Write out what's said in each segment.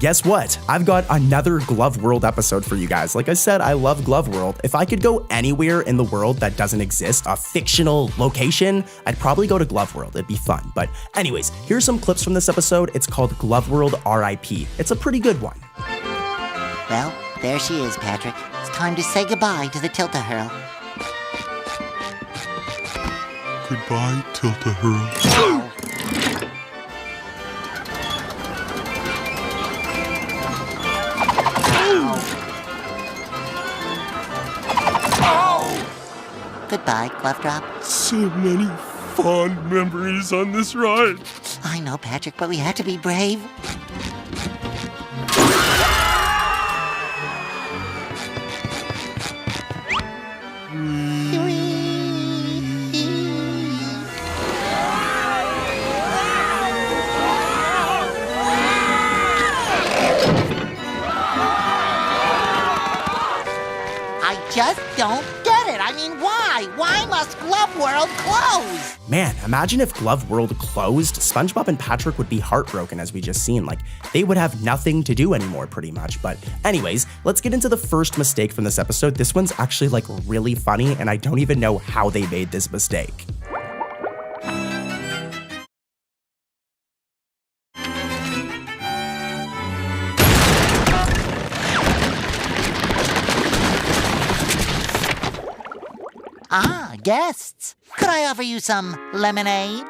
guess what? I've got another Glove World episode for you guys. Like I said, I love Glove World. If I could go anywhere in the world that doesn't exist, a fictional location, I'd probably go to Glove World. It'd be fun. But anyways, here's some clips from this episode. It's called Glove World R.I.P. It's a pretty good one. Well, there she is, Patrick. It's time to say goodbye to the Tilt-A-Hurl. Goodbye, Tilt-A-Hurl. Goodbye, Glove Drop. So many fond memories on this ride. I know, Patrick, but we had to be brave. I just don't get it. I mean, why? Why must Glove World close? Man, imagine if Glove World closed. SpongeBob and Patrick would be heartbroken, as we just seen. Like, they would have nothing to do anymore, pretty much. But anyways, let's get into the first mistake from this episode. This one's actually, like, really funny, and I don't even know how they made this mistake. Ah, guests. Could I offer you some lemonade?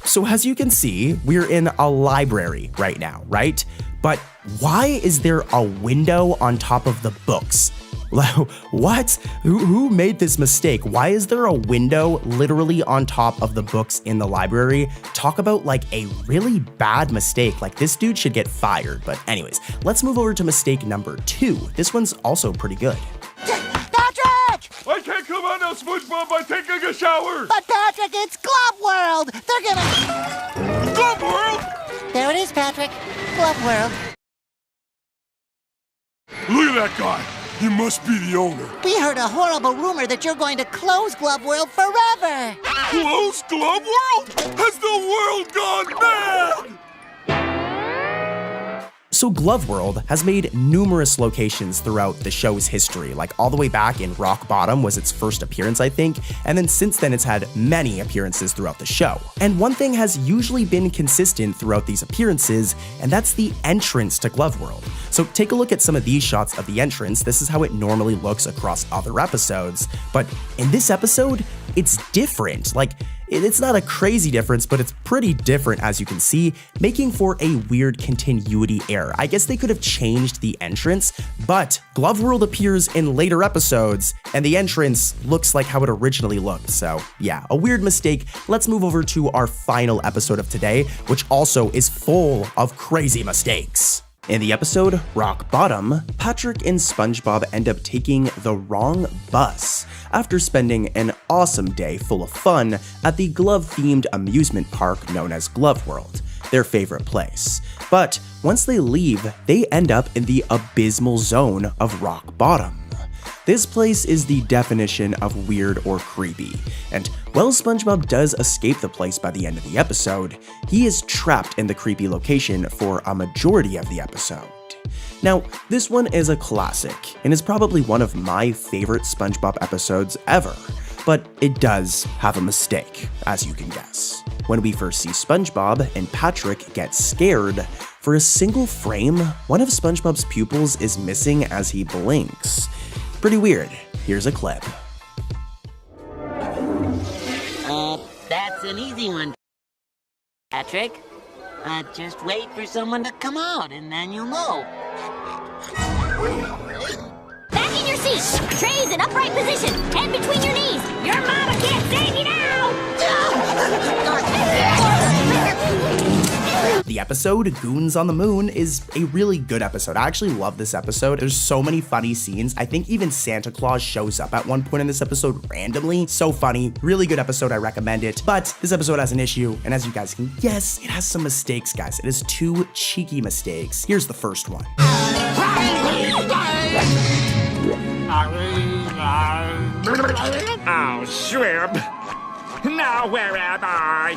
So as you can see, we're in a library right now, right? But why is there a window on top of the books? What? Who made this mistake? Why is there a window literally on top of the books in the library? Talk about like a really bad mistake. Like this dude should get fired. But anyways, let's move over to mistake number 2. This one's also pretty good. I can't come out now, SpongeBob, by taking a shower! But Patrick, it's Glove World! They're gonna... Glove World? There it is, Patrick. Glove World. Look at that guy. He must be the owner. We heard a horrible rumor that you're going to close Glove World forever. Close Glove World? Has the world gone mad? So Glove World has made numerous locations throughout the show's history, like all the way back in Rock Bottom was its first appearance, I think, and then since then it's had many appearances throughout the show. And one thing has usually been consistent throughout these appearances, and that's the entrance to Glove World. So take a look at some of these shots of the entrance. This is how it normally looks across other episodes, but in this episode, it's different. Like, it's not a crazy difference, but it's pretty different as you can see, making for a weird continuity error. I guess they could have changed the entrance, but Glove World appears in later episodes, and the entrance looks like how it originally looked. So yeah, a weird mistake. Let's move over to our final episode of today, which also is full of crazy mistakes. In the episode Rock Bottom, Patrick and SpongeBob end up taking the wrong bus after spending an awesome day full of fun at the glove-themed amusement park known as Glove World, their favorite place. But once they leave, they end up in the abysmal zone of Rock Bottom. This place is the definition of weird or creepy, and while SpongeBob does escape the place by the end of the episode, he is trapped in the creepy location for a majority of the episode. Now, this one is a classic, and is probably one of my favorite SpongeBob episodes ever, but it does have a mistake, as you can guess. When we first see SpongeBob and Patrick get scared, for a single frame, one of SpongeBob's pupils is missing as he blinks. Pretty weird. Here's a clip. That's an easy one, Patrick. Just wait for someone to come out, and then you'll know. Back in your seat! Trays in upright position! Head between your knees! Your mama can't save you now! The episode, Goons on the Moon, is a really good episode. I actually love this episode. There's so many funny scenes. I think even Santa Claus shows up at one point in this episode randomly. So funny. Really good episode. I recommend it. But this episode has an issue, and as you guys can guess, it has some mistakes, guys. It has 2 cheeky mistakes. Here's the first one. Oh, shrimp. Now where am I?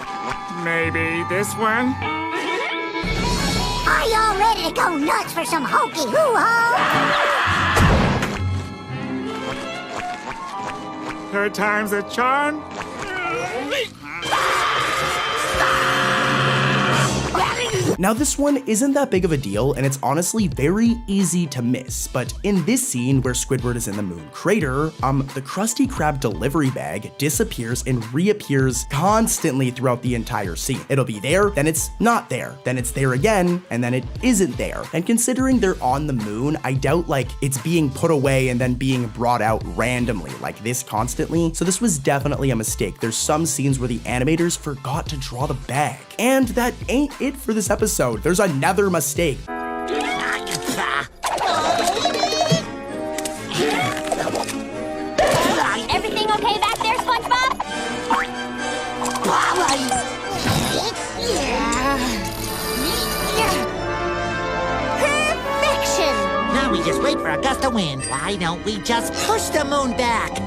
Maybe this one? Are y'all ready to go nuts for some hokey hoo-ha? Third time's a charm. Now this one isn't that big of a deal, and it's honestly very easy to miss, but in this scene where Squidward is in the moon crater, the Krusty Krab delivery bag disappears and reappears constantly throughout the entire scene. It'll be there, then it's not there, then it's there again, and then it isn't there. And considering they're on the moon, I doubt like it's being put away and then being brought out randomly like this constantly, so this was definitely a mistake. There's some scenes where the animators forgot to draw the bag. And that ain't it for this episode. There's another mistake. Everything okay back there, SpongeBob? Perfection! Now we just wait for a gust of wind. Why don't we just push the moon back?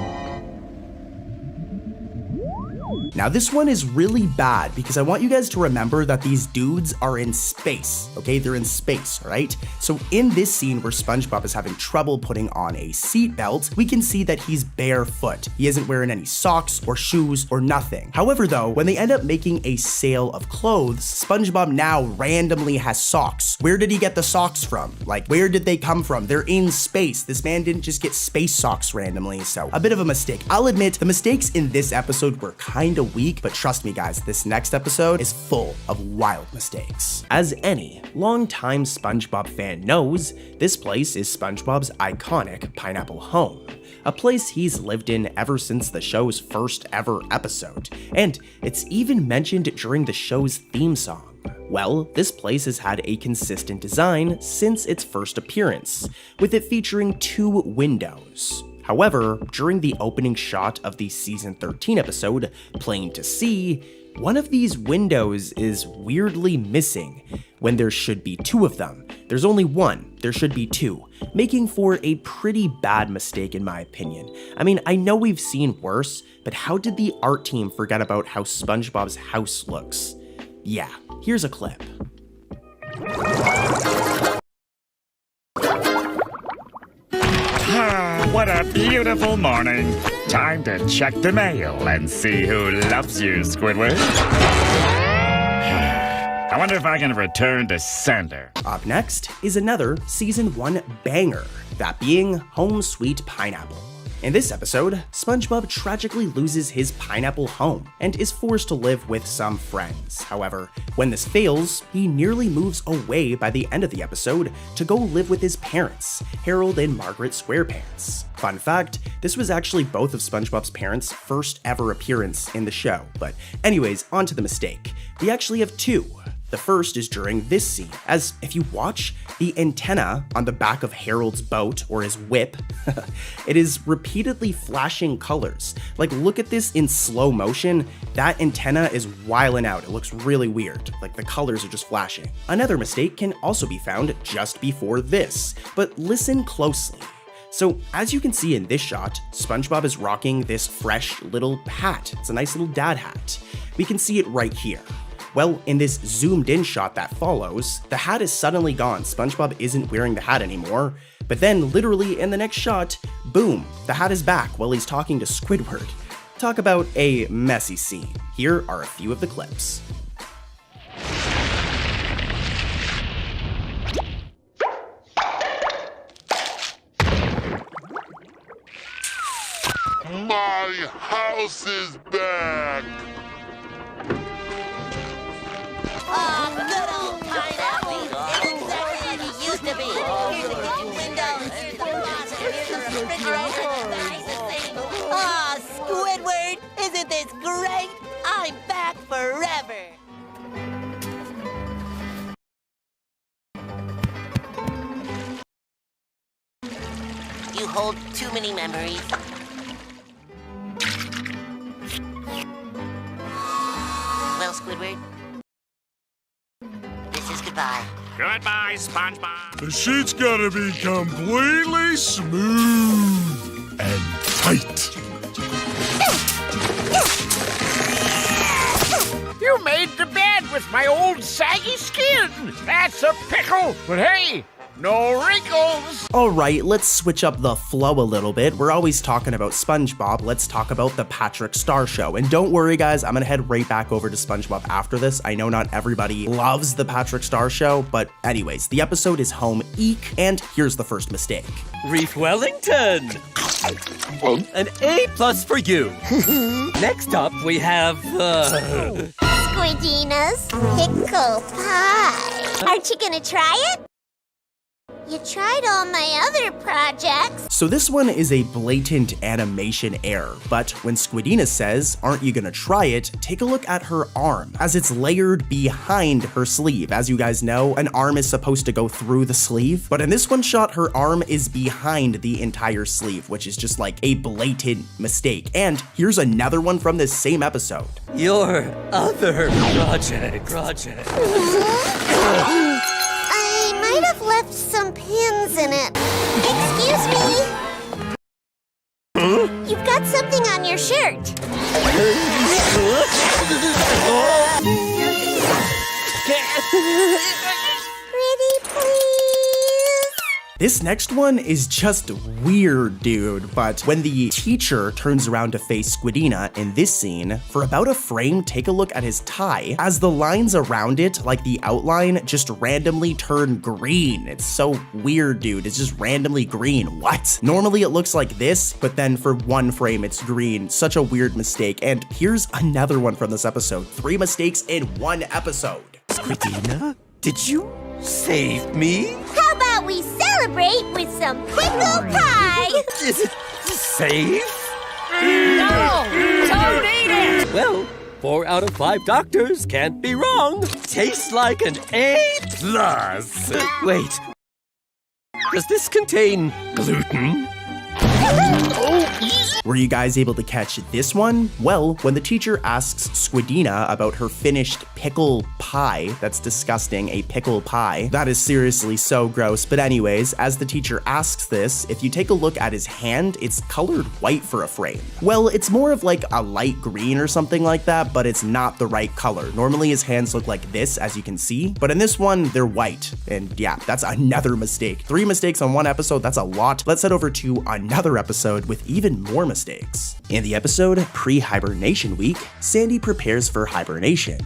Now this one is really bad because I want you guys to remember that these dudes are in space, okay? They're in space, right? So in this scene where SpongeBob is having trouble putting on a seatbelt, we can see that he's barefoot. He isn't wearing any socks or shoes or nothing. However though, when they end up making a sale of clothes, SpongeBob now randomly has socks. Where did he get the socks from? Like, where did they come from? They're in space. This man didn't just get space socks randomly, so a bit of a mistake. I'll admit, the mistakes in this episode were kinda weak, but trust me guys, this next episode is full of wild mistakes. As any longtime SpongeBob fan knows, this place is SpongeBob's iconic pineapple home, a place he's lived in ever since the show's first ever episode, and it's even mentioned during the show's theme song. Well, this place has had a consistent design since its first appearance, with it featuring 2 windows. However, during the opening shot of the season 13 episode, Plain to See, one of these windows is weirdly missing when there should be 2 of them. There's only one, there should be 2, making for a pretty bad mistake in my opinion. I mean, I know we've seen worse, but how did the art team forget about how SpongeBob's house looks? Yeah, here's a clip. What a beautiful morning. Time to check the mail and see who loves you, Squidward. I wonder if I can return to sender. Up next is another season 1 banger, that being Home Sweet Pineapple. In this episode, SpongeBob tragically loses his pineapple home and is forced to live with some friends. However, when this fails, he nearly moves away by the end of the episode to go live with his parents, Harold and Margaret Squarepants. Fun fact, this was actually both of SpongeBob's parents' first ever appearance in the show. But anyways, on to the mistake. We actually have 2. The first is during this scene, as if you watch the antenna on the back of Harold's boat, or his whip, it is repeatedly flashing colors. Like, look at this in slow motion, that antenna is wilding out, it looks really weird, like the colors are just flashing. Another mistake can also be found just before this, but listen closely. So as you can see in this shot, SpongeBob is rocking this fresh little hat. It's a nice little dad hat. We can see it right here. Well, in this zoomed in shot that follows, the hat is suddenly gone. SpongeBob isn't wearing the hat anymore. But then literally in the next shot, boom, the hat is back while he's talking to Squidward. Talk about a messy scene. Here are a few of the clips. My house is back! Oh, good old pineapple. It's exactly like it used to be. Here's the kitchen windows, here's the closet, here's the refrigerator. Nice thing. Oh, Squidward, isn't this great? I'm back forever. You hold too many memories. Well, Squidward, this is goodbye. Goodbye, SpongeBob. The sheet's gotta be completely smooth and tight. You made the bed with my old saggy skin. That's a pickle, but hey, no wrinkles. All right, let's switch up the flow a little bit. We're always talking about SpongeBob. Let's talk about the Patrick Star Show. And don't worry, guys, I'm gonna head right back over to SpongeBob after this. I know not everybody loves the Patrick Star Show, but anyways, the episode is home eek, and here's the first mistake. Reef Wellington. An A+ for you. Next up, we have, Squidina's pickle pie. Aren't you gonna try it? You tried all my other projects. So this one is a blatant animation error, but when Squidina says, "Aren't you gonna try it?" take a look at her arm, as it's layered behind her sleeve. As you guys know, an arm is supposed to go through the sleeve, but in this one shot, her arm is behind the entire sleeve, which is just like a blatant mistake. And here's another one from this same episode. your other project. I might have left some pins in it. Excuse me. You've got something on your shirt. Pretty please. This next one is just weird, dude, but when the teacher turns around to face Squidina in this scene, for about a frame, take a look at his tie, as the lines around it, like the outline, just randomly turn green. It's so weird, dude. It's just randomly green. What? Normally it looks like this, but then for one frame, it's green. Such a weird mistake. And here's another one from this episode. 3 mistakes in one episode. Squidina, did you save me? How about we celebrate with some pickle pie? Is it safe? No! Don't eat it! Well, 4 out of 5 doctors can't be wrong. Tastes like an A+. Wait, does this contain gluten? Were you guys able to catch this one? Well, when the teacher asks Squidina about her finished pickle pie, that's disgusting, a pickle pie. That is seriously so gross. But anyways, as the teacher asks this, if you take a look at his hand, it's colored white for a frame. Well, it's more of like a light green or something like that, but it's not the right color. Normally his hands look like this, as you can see, but in this one, they're white. And yeah, that's another mistake. 3 mistakes on one episode, that's a lot. Let's head over to another episode with even more mistakes. In the episode Pre-Hibernation Week, Sandy prepares for hibernation,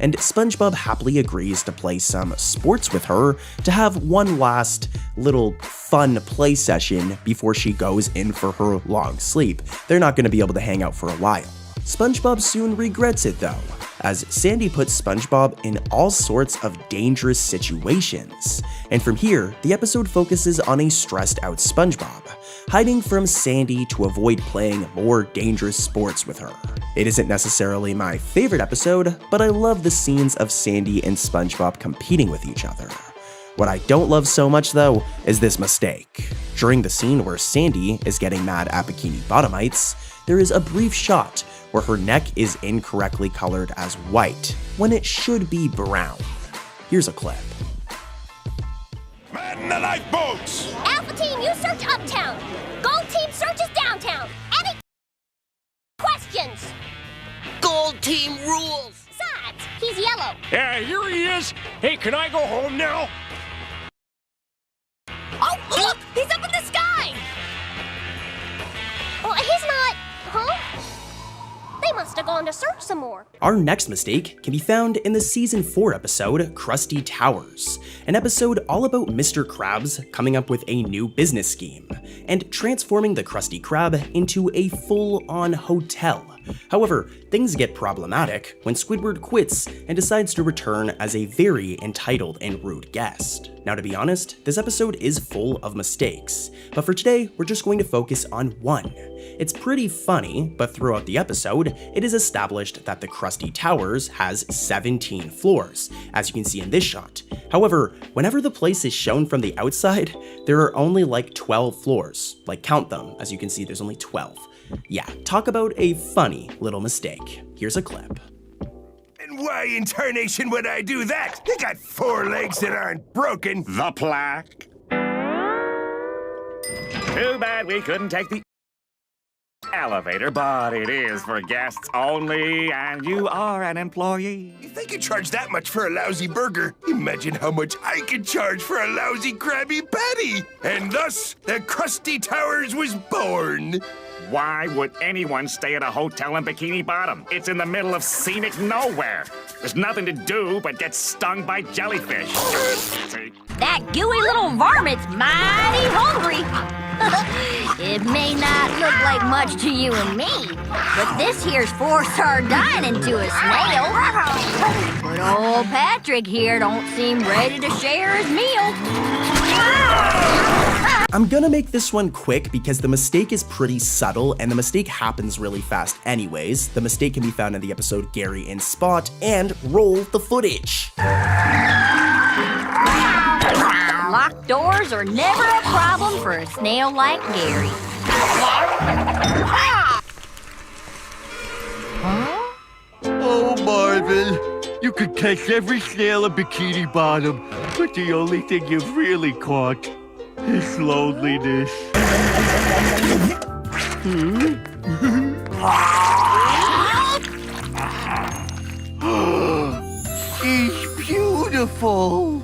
and SpongeBob happily agrees to play some sports with her to have one last little fun play session before she goes in for her long sleep. They're not going to be able to hang out for a while. SpongeBob soon regrets it though, as Sandy puts SpongeBob in all sorts of dangerous situations. And from here, the episode focuses on a stressed out SpongeBob, hiding from Sandy to avoid playing more dangerous sports with her. It isn't necessarily my favorite episode, but I love the scenes of Sandy and SpongeBob competing with each other. What I don't love so much though is this mistake. During the scene where Sandy is getting mad at Bikini Bottomites, there is a brief shot where her neck is incorrectly colored as white, when it should be brown. Here's a clip. Man in the lifeboats! Alpha Team, you search uptown. Gold Team searches downtown. Any questions? Gold team rules. Sides, he's yellow. Yeah, here he is. Hey, can I go home now? Oh, look, he's up in the sky. Oh, he's not, huh? They must have gone to search some more. Our next mistake can be found in the season 4 episode, Krusty Towers, an episode all about Mr. Krabs coming up with a new business scheme and transforming the Krusty Krab into a full-on hotel. However, things get problematic when Squidward quits and decides to return as a very entitled and rude guest. Now, to be honest, this episode is full of mistakes, but for today, we're just going to focus on one. It's pretty funny, but throughout the episode, it is established that the Krusty Towers has 17 floors, as you can see in this shot. However, whenever the place is shown from the outside, there are only like 12 floors. Like, count them, as you can see there's only 12. Yeah, talk about a funny little mistake. Here's a clip. And why in tarnation would I do that? They got 4 legs that aren't broken. The plaque. Too bad we couldn't take the elevator, but it is for guests only, and you are an employee. If they could charge that much for a lousy burger, imagine how much I could charge for a lousy Krabby Patty. And thus, the Krusty Towers was born. Why would anyone stay at a hotel in Bikini Bottom? It's in the middle of scenic nowhere. There's nothing to do but get stung by jellyfish. See? That gooey little varmint's mighty hungry. It may not look like much to you and me, but this here's 4-star dining to a snail. But old Patrick here don't seem ready to share his meal. I'm gonna make this one quick because the mistake is pretty subtle and the mistake happens really fast anyways. The mistake can be found in the episode Gary and Spot, and roll the footage. Locked doors are never a problem for a snail like Gary. Oh, Marvin, you could catch every snail in Bikini Bottom, but the only thing you've really caught is loneliness. He's beautiful.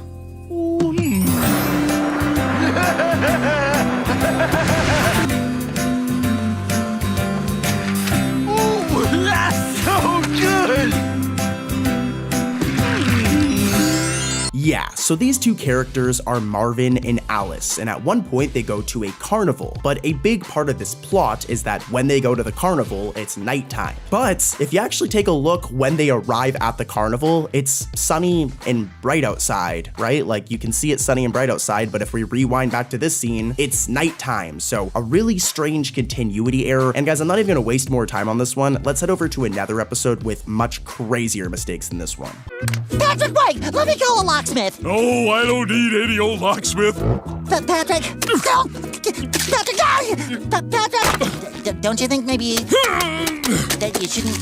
Oh, that's so good! Yeah, so these two characters are Marvin and Alice, and at one point they go to a carnival. But a big part of this plot is that when they go to the carnival, it's nighttime. But if you actually take a look when they arrive at the carnival, it's sunny and bright outside, right? Like you can see it's sunny and bright outside, but if we rewind back to this scene, it's nighttime. So a really strange continuity error. And guys, I'm not even gonna waste more time on this one. Let's head over to another episode with much crazier mistakes than this one. Patrick, wait! Let me call a locksmith. No, I don't need any old locksmith. Patrick! No! Patrick, no! Patrick! Don't you think maybe that you shouldn't...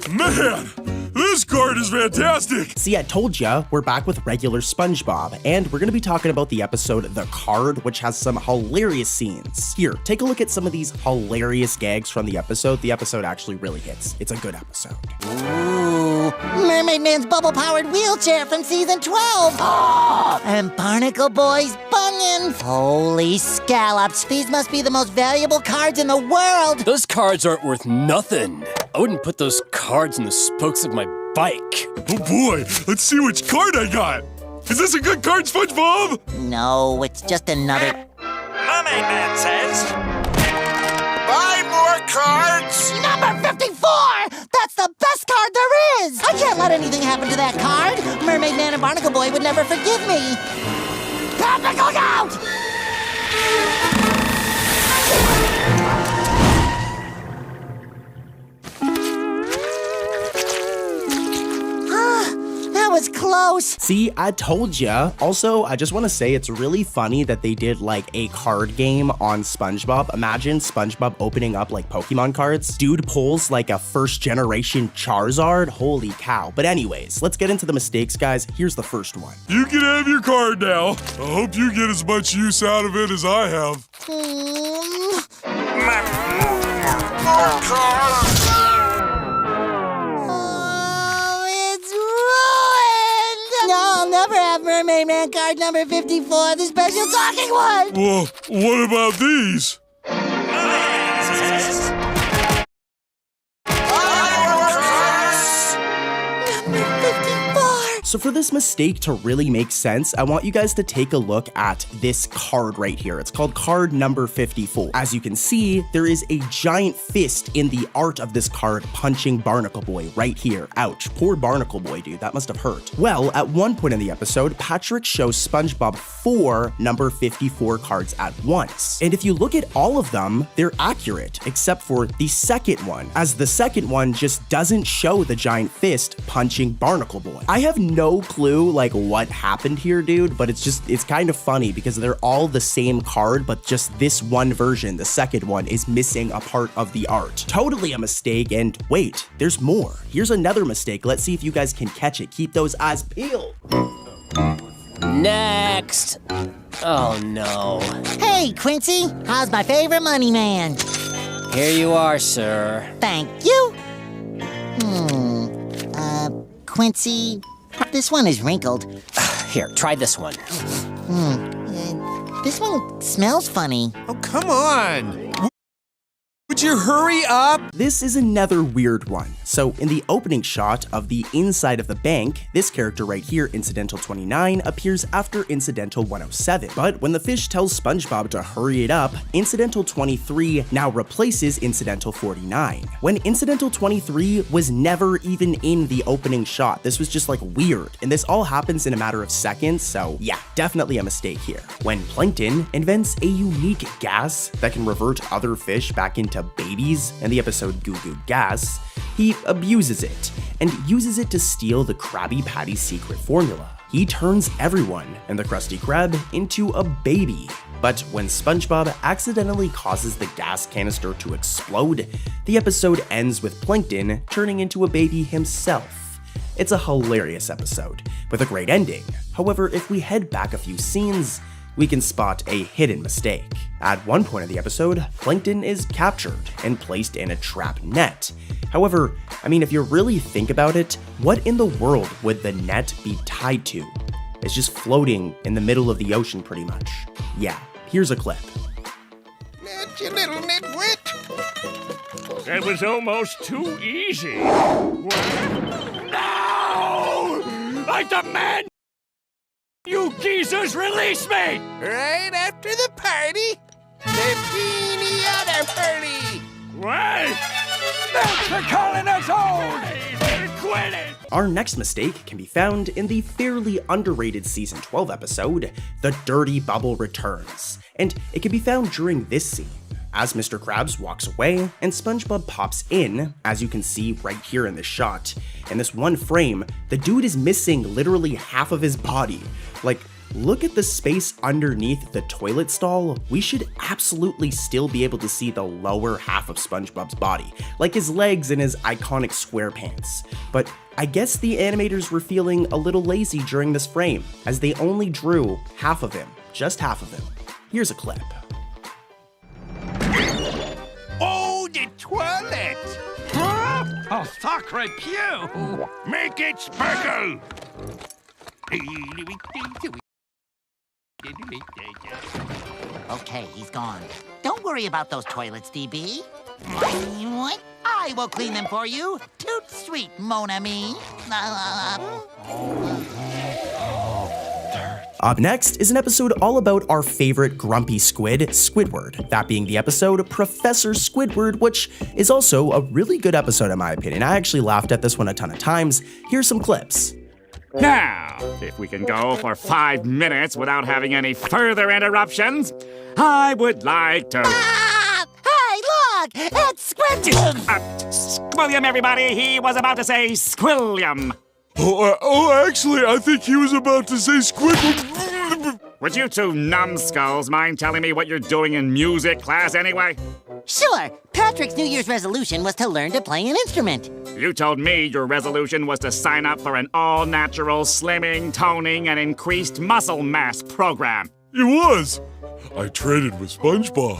Man, this card is fantastic. See, I told ya, we're back with regular SpongeBob, and we're gonna be talking about the episode The Card, which has some hilarious scenes. Here, take a look at some of these hilarious gags from the episode. The episode actually really hits. It's a good episode. Ooh, Mermaid Man's bubble-powered wheelchair from season 12. Oh, and Barnacle Boy's bunion. Holy scallops, these must be the most valuable cards in the world. Those cards aren't worth nothing. I wouldn't put those cards in the spokes of my bike. Oh boy, let's see which card I got. Is this a good card, SpongeBob? No, it's just another... Mermaid Man says, buy more cards. Number 54! That's the best card there is! I can't let anything happen to that card. Mermaid Man and Barnacle Boy would never forgive me. Patrick, look out! That was close. See, I told ya. Also, I just want to say it's really funny that they did like a card game on SpongeBob. Imagine SpongeBob opening up like Pokemon cards. Dude pulls like a first generation Charizard. Holy cow. But anyways, let's get into the mistakes, guys. Here's the first one. You can have your card now. I hope you get as much use out of it as I have. More cards. No, I'll never have Mermaid Man card number 54, the special talking one! Well, what about these? Number 54! So for this mistake to really make sense, I want you guys to take a look at this card right here. It's called card number 54. As you can see, there is a giant fist in the art of this card punching Barnacle Boy right here. Ouch, poor Barnacle Boy, dude, that must have hurt. Well, at one point in the episode, Patrick shows SpongeBob 4 number 54 cards at once. And if you look at all of them, they're accurate, except for the second one, as the second one just doesn't show the giant fist punching Barnacle Boy. I have no clue like what happened here, dude, but it's kind of funny because they're all the same card, but just this one version, the second one, is missing a part of the art. Totally a mistake. And wait, there's more. Here's another mistake. Let's see if you guys can catch it. Keep those eyes peeled. Next. Oh, no. Hey, Quincy, how's my favorite money man? Here you are, sir. Thank you. Quincy, this one is wrinkled. Here, try this one. This one smells funny. Oh, come on. Would you hurry up? This is another weird one. So in the opening shot of the inside of the bank, this character right here, Incidental 29, appears after Incidental 107. But when the fish tells SpongeBob to hurry it up, Incidental 23 now replaces Incidental 49. When Incidental 23 was never even in the opening shot. This was just like weird. And this all happens in a matter of seconds, so yeah, definitely a mistake here. When Plankton invents a unique gas that can revert other fish back into babies in the episode Goo Goo Gas, he abuses it and uses it to steal the Krabby Patty's secret formula. He turns everyone in the Krusty Krab into a baby. But when SpongeBob accidentally causes the gas canister to explode, the episode ends with Plankton turning into a baby himself. It's a hilarious episode with a great ending. However, if we head back a few scenes, we can spot a hidden mistake. At one point of the episode, Plankton is captured and placed in a trap net. However, if you really think about it, what in the world would the net be tied to? It's just floating in the middle of the ocean pretty much. Yeah, here's a clip. Net, you little nitwit. That was almost too easy. What? No! I demand you geezers release me! Right after the party, the pinata party. What? Thanks for calling us old! Quit it! Our next mistake can be found in the fairly underrated Season 12 episode, The Dirty Bubble Returns, and it can be found during this scene. As Mr. Krabs walks away and SpongeBob pops in, as you can see right here in this shot. In this one frame, the dude is missing literally half of his body. Like, look at the space underneath the toilet stall. We should absolutely still be able to see the lower half of SpongeBob's body, like his legs and his iconic square pants. But I guess the animators were feeling a little lazy during this frame, as they only drew half of him, just half of him. Here's a clip. Oh, the toilet! Huh? Oh, sacre Pew! Make it sparkle! Okay, he's gone. Don't worry about those toilets, DB. What? I will clean them for you. Toot sweet, mon ami. Up next is an episode all about our favorite grumpy squid, Squidward. That being the episode Professor Squidward, which is also a really good episode in my opinion. I actually laughed at this one a ton of times. Here's some clips. Now, if we can go for 5 minutes without having any further interruptions, I would like to... Hey, look! It's Squidward! William, everybody, he was about to say Squilliam. Actually, I think he was about to say Squidward. Would you two numbskulls mind telling me what you're doing in music class anyway? Sure. Patrick's New Year's resolution was to learn to play an instrument. You told me your resolution was to sign up for an all-natural slimming, toning, and increased muscle mass program. It was. I traded with SpongeBob.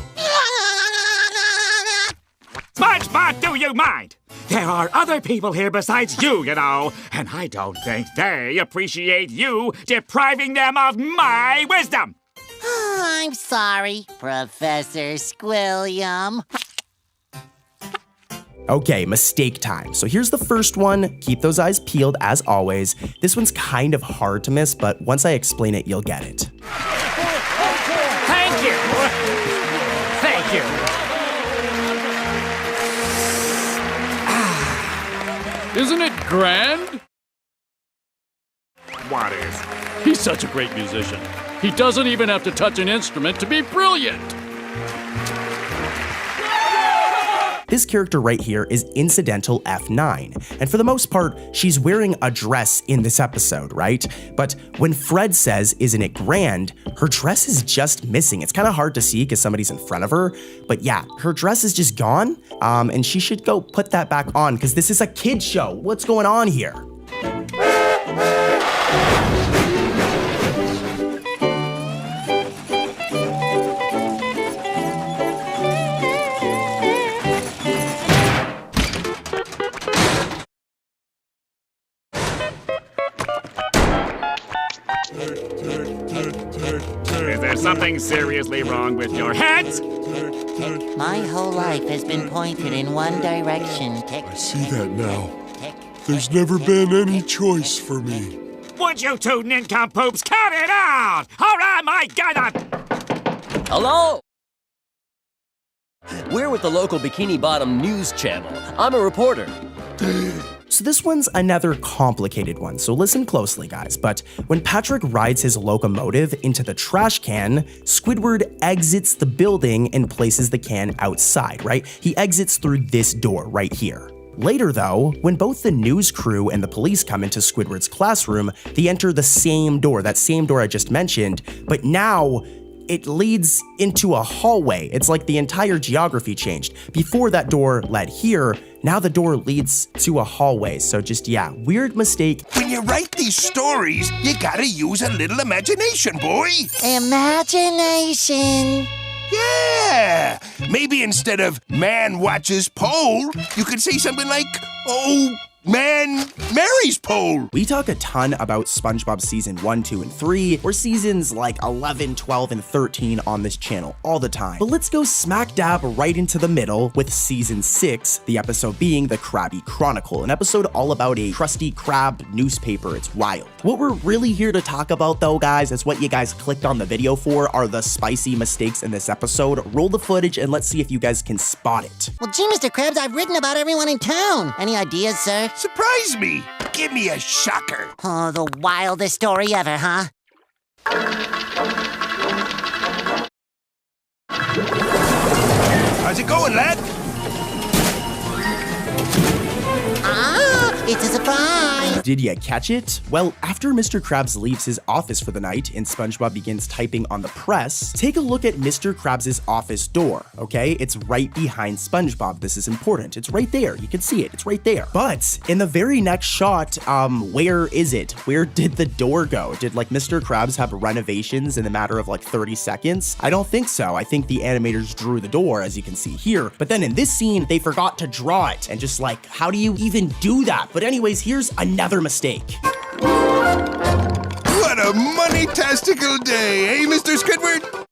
SpongeBob, do you mind? There are other people here besides you, you know, and I don't think they appreciate you depriving them of my wisdom. I'm sorry, Professor Squilliam. Okay, mistake time. So here's the first one. Keep those eyes peeled as always. This one's kind of hard to miss, but once I explain it, you'll get it. Thank you. Thank you. Isn't it grand? What is? He's such a great musician. He doesn't even have to touch an instrument to be brilliant. This character right here is Incidental F9, and for the most part, she's wearing a dress in this episode, right? But when Fred says, "Isn't it grand?" her dress is just missing. It's kind of hard to see because somebody's in front of her, but yeah, her dress is just gone, and she should go put that back on because this is a kid's show. What's going on here? Is there something seriously wrong with your heads? My whole life has been pointed in one direction. Tick, I see that now. tick. There's never been any choice for me. Would you two nincompoops cut it out? Or am I gonna... Hello? We're with the local Bikini Bottom news channel. I'm a reporter. So this one's another complicated one, so listen closely, guys. But when Patrick rides his locomotive into the trash can, Squidward exits the building and places the can outside, right? He exits through this door right here. Later, though, when both the news crew and the police come into Squidward's classroom, they enter the same door, that same door I just mentioned, but now it leads into a hallway. It's like the entire geography changed. Before that door led here, now the door leads to a hallway. So just, yeah, weird mistake. When you write these stories, you gotta use a little imagination, boy. Imagination. Yeah! Maybe instead of man watches pole, you could say something like, oh, man marries pole. We talk a ton about SpongeBob season 1, 2, and 3, or seasons like 11, 12, and 13 on this channel all the time. But let's go smack dab right into the middle with season 6, the episode being the Krabby Chronicle, an episode all about a Krusty Krab newspaper. It's wild. What we're really here to talk about though, guys, is what you guys clicked on the video for are the spicy mistakes in this episode. Roll the footage and let's see if you guys can spot it. Well, gee, Mr. Krabs, I've written about everyone in town. Any ideas, sir? Surprise me. Give me a shocker. Oh, the wildest story ever, huh? How's it going, lad? It's a surprise. Did ya catch it? Well, after Mr. Krabs leaves his office for the night and SpongeBob begins typing on the press, take a look at Mr. Krabs' office door, okay? It's right behind SpongeBob. This is important. It's right there. You can see it. It's right there. But in the very next shot, where is it? Where did the door go? Did like Mr. Krabs have renovations in the matter of like 30 seconds? I don't think so. I think the animators drew the door, as you can see here. But then in this scene, they forgot to draw it. And just like, how do you even do that? But anyways, here's another mistake. What a money-tastical day, eh, Mr. Squidward?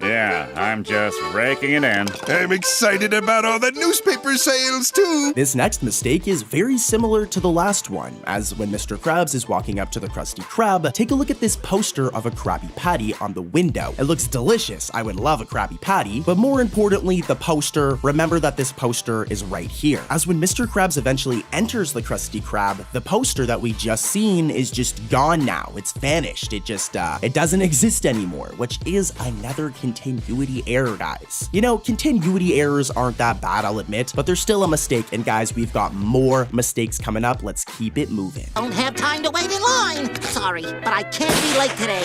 Yeah, I'm just raking it in. I'm excited about all the newspaper sales, too. This next mistake is very similar to the last one, as when Mr. Krabs is walking up to the Krusty Krab, take a look at this poster of a Krabby Patty on the window. It looks delicious. I would love a Krabby Patty, but more importantly, the poster, remember that this poster is right here. As when Mr. Krabs eventually enters the Krusty Krab, the poster that we just seen is just gone now. It's vanished. It just, it doesn't exist anymore, which is another continuity error, guys. You know, continuity errors aren't that bad, I'll admit, but they're still a mistake, and guys, we've got more mistakes coming up. Let's keep it moving. Don't have time to wait in line. Sorry, but I can't be late today.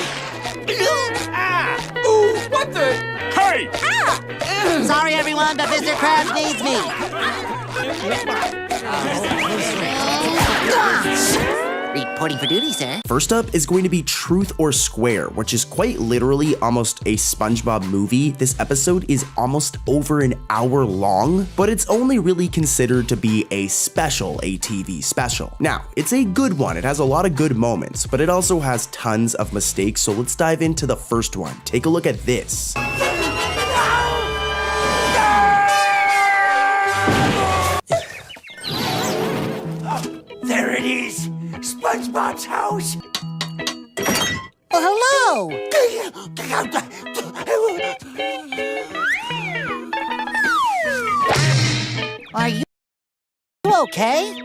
Ooh, what the? Hey! Sorry, everyone, but Mr. Krabs needs me. Reporting for duty, sir. First up is going to be Truth or Square, which is quite literally almost a SpongeBob movie. This episode is almost over an hour long, but it's only really considered to be a special, a TV special. Now, it's a good one. It has a lot of good moments, but it also has tons of mistakes, so let's dive into the first one. Take a look at this. There it is. SpongeBob's house. Well, hello. Are you okay,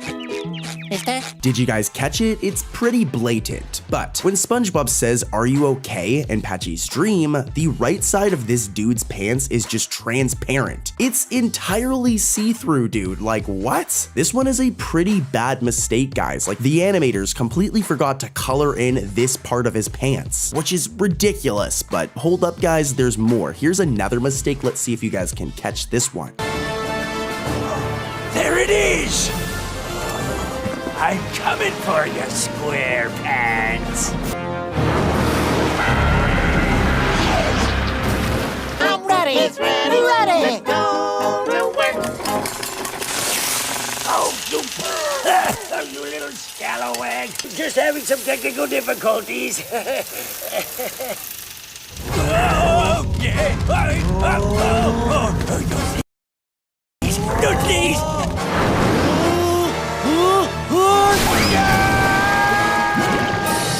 mister? Did you guys catch it? It's pretty blatant. But when SpongeBob says, "Are you okay?" in Patchy's dream, the right side of this dude's pants is just transparent. It's entirely see-through, dude. Like, what? This one is a pretty bad mistake, guys. Like, the animators completely forgot to color in this part of his pants, which is ridiculous. But hold up, guys, there's more. Here's another mistake. Let's see if you guys can catch this one. There it is. I'm coming for you, square pants. I'm ready. It's ready. Ready. Let's go to work. Oh, you little scallop. Hello, Wag. Just having some technical difficulties.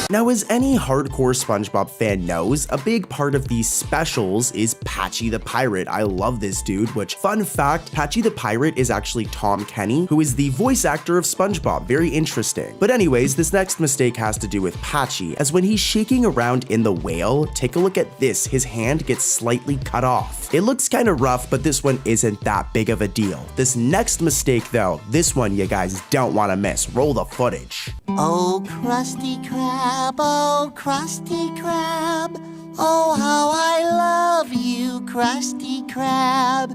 Now, as any hardcore SpongeBob fan knows, a big part of these specials is Patchy the Pirate. I love this dude, which, fun fact, Patchy the Pirate is actually Tom Kenny, who is the voice actor of SpongeBob. Very interesting. But anyways, this next mistake has to do with Patchy, as when he's shaking around in the whale, take a look at this, his hand gets slightly cut off. It looks kind of rough, but this one isn't that big of a deal. This next mistake though, this one you guys don't want to miss. Roll the footage. Oh, Krusty Krab, oh, Krusty Krab. Oh, how I love you, Krusty Krab.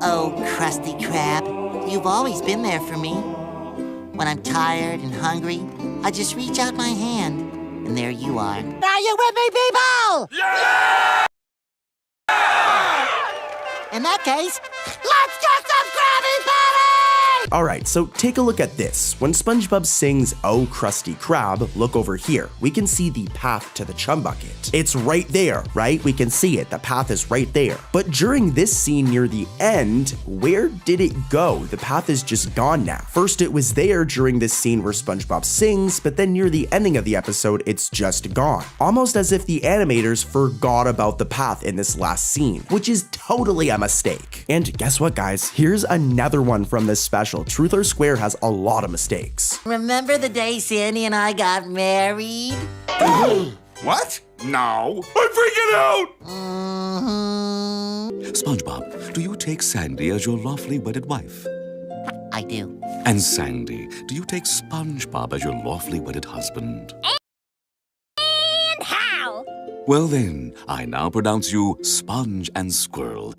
Oh, Krusty Krab, you've always been there for me. When I'm tired and hungry, I just reach out my hand, and there you are. Are you with me, people? Yeah! In that case, let's get some Krabby Patty! Alright, so take a look at this. When SpongeBob sings Oh Krusty Krab, look over here. We can see the path to the chum bucket. It's right there, right? We can see it. The path is right there. But during this scene near the end, where did it go? The path is just gone now. First it was there during this scene where SpongeBob sings, but then near the ending of the episode, it's just gone. Almost as if the animators forgot about the path in this last scene, which is totally a mistake. And guess what, guys? Here's another one from this special. Truth or Square has a lot of mistakes. Remember the day Sandy and I got married? What? No. I'm freaking out! SpongeBob, do you take Sandy as your lawfully wedded wife? I do. And Sandy, do you take SpongeBob as your lawfully wedded husband? And how? Well then, I now pronounce you Sponge and Squirrel.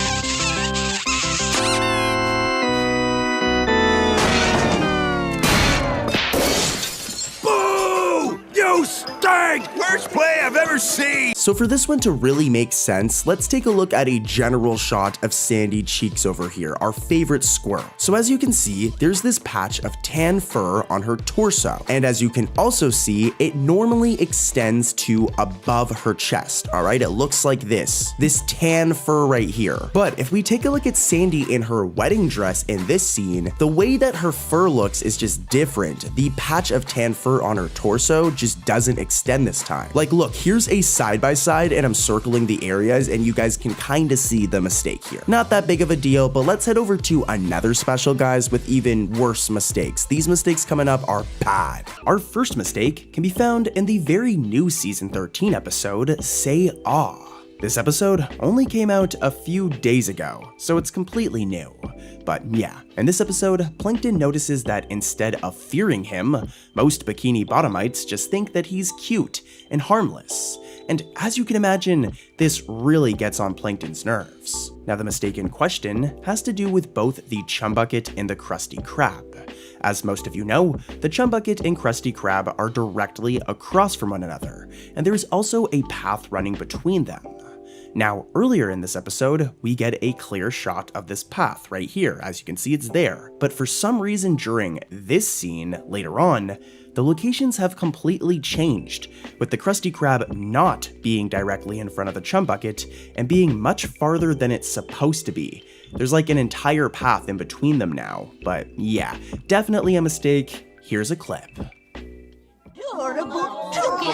You stink! Worst play I've ever seen! So for this one to really make sense, let's take a look at a general shot of Sandy Cheeks over here, our favorite squirrel. So as you can see, there's this patch of tan fur on her torso. And as you can also see, it normally extends to above her chest, all right? It looks like this tan fur right here. But if we take a look at Sandy in her wedding dress in this scene, the way that her fur looks is just different. The patch of tan fur on her torso just doesn't extend this time. Like, look, here's a side-by-side and I'm circling the areas and you guys can kind of see the mistake here. Not that big of a deal, but let's head over to another special, guys, with even worse mistakes. These mistakes coming up are bad. Our first mistake can be found in the very new season 13 episode, Say Aw. This episode only came out a few days ago, so it's completely new. But yeah, in this episode, Plankton notices that instead of fearing him, most Bikini Bottomites just think that he's cute and harmless. And as you can imagine, this really gets on Plankton's nerves. Now the mistake in question has to do with both the Chum Bucket and the Krusty Krab. As most of you know, the Chum Bucket and Krusty Krab are directly across from one another, and there is also a path running between them. Now, earlier in this episode, we get a clear shot of this path right here. As you can see, it's there. But for some reason during this scene, later on, the locations have completely changed, with the Krusty Krab not being directly in front of the Chum Bucket and being much farther than it's supposed to be. There's like an entire path in between them now. But yeah, definitely a mistake. Here's a clip. You're a good turkey.